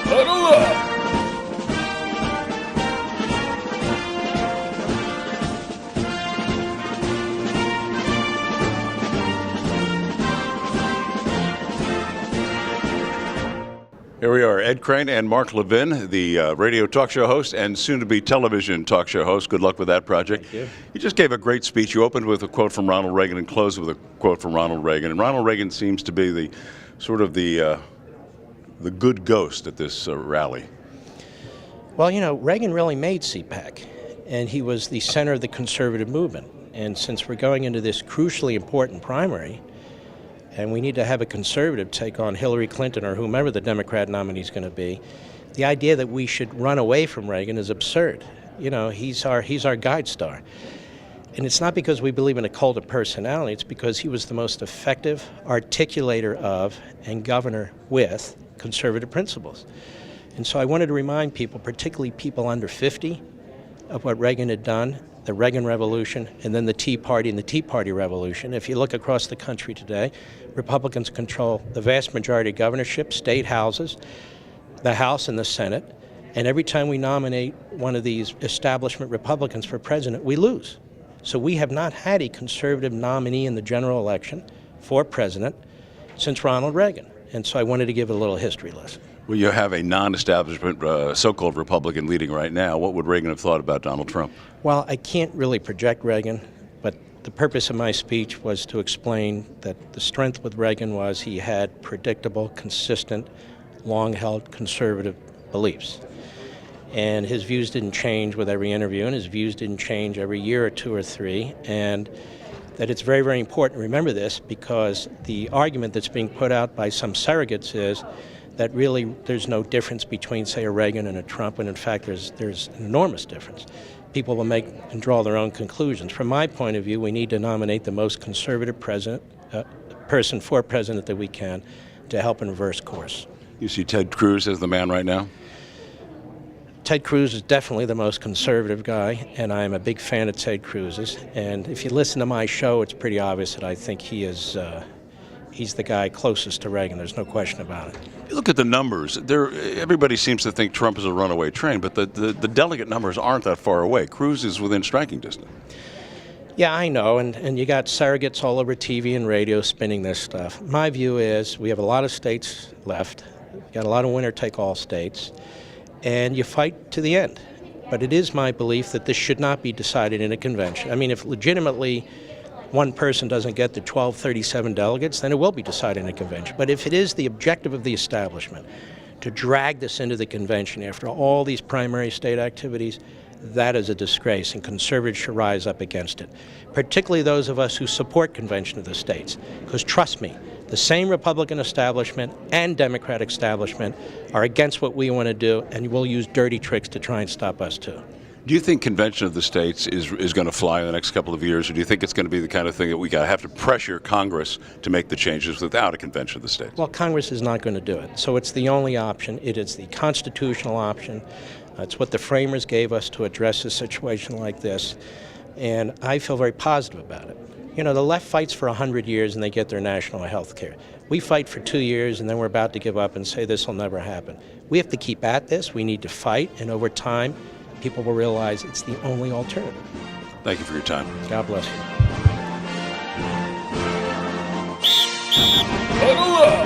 Huddle up! Here we are, Ed Crane and Mark Levin, the radio talk show host and soon-to-be television talk show host. Good luck with that project. Thank you. You just gave a great speech. You opened with a quote from Ronald Reagan and closed with a quote from Ronald Reagan. And Ronald Reagan seems to be the sort of the good ghost at this rally. Well, you know, Reagan really made CPAC, and he was the center of the conservative movement. And since we're going into this crucially important primary, and we need to have a conservative take on Hillary Clinton or whomever the Democrat nominee is going to be, the idea that we should run away from Reagan is absurd. You know, he's our guide star. And it's not because we believe in a cult of personality, it's because he was the most effective articulator of and governor with conservative principles. And so I wanted to remind people, particularly people under 50, of what Reagan had done, the Reagan Revolution, and then the Tea Party and the Tea Party Revolution. If you look across the country today, Republicans control the vast majority of governorships, state houses, the House and the Senate, and every time we nominate one of these establishment Republicans for president, we lose. So we have not had a conservative nominee in the general election for president since Ronald Reagan. And so I wanted to give a little history lesson. Well, you have a non-establishment so-called Republican leading right now. What would Reagan have thought about Donald Trump? Well, I can't really project Reagan, but the purpose of my speech was to explain that the strength with Reagan was he had predictable, consistent, long-held conservative beliefs. And his views didn't change with every interview, and his views didn't change every year or two or three. And that it's very, very important to remember this, because the argument that's being put out by some surrogates is that really there's no difference between, say, a Reagan and a Trump, and in fact there's an enormous difference. People will make and draw their own conclusions. From my point of view, we need to nominate the most conservative person for president that we can to help in reverse course. You see Ted Cruz as the man right now? Ted Cruz is definitely the most conservative guy, and I'm a big fan of Ted Cruz's. And if you listen to my show, it's pretty obvious that I think he is he's the guy closest to Reagan. There's no question about it. You look at the numbers. Everybody seems to think Trump is a runaway train, but the delegate numbers aren't that far away. Cruz is within striking distance. Yeah, I know, and you got surrogates all over TV and radio spinning this stuff. My view is we have a lot of states left. We've got a lot of winner-take-all states, and you fight to the end. But it is my belief that this should not be decided in a convention. I mean, if legitimately one person doesn't get the 1237 delegates, then it will be decided in a convention. But if it is the objective of the establishment to drag this into the convention after all these primary state activities, that is a disgrace, and conservatives should rise up against it, particularly those of us who support convention of the states. Because trust me, the same Republican establishment and Democrat establishment are against what we want to do, and will use dirty tricks to try and stop us too. Do you think convention of the states is going to fly in the next couple of years, or do you think it's going to be the kind of thing that we have to pressure Congress to make the changes without a convention of the states? Well, Congress is not going to do it. So it's the only option. It is the constitutional option. It's what the framers gave us to address a situation like this. And I feel very positive about it. You know, the left fights for 100 years and they get their national health care. We fight for 2 years and then we're about to give up and say this will never happen. We have to keep at this. We need to fight, and over time, people will realize it's the only alternative. Thank you for your time. God bless you. Huddle up!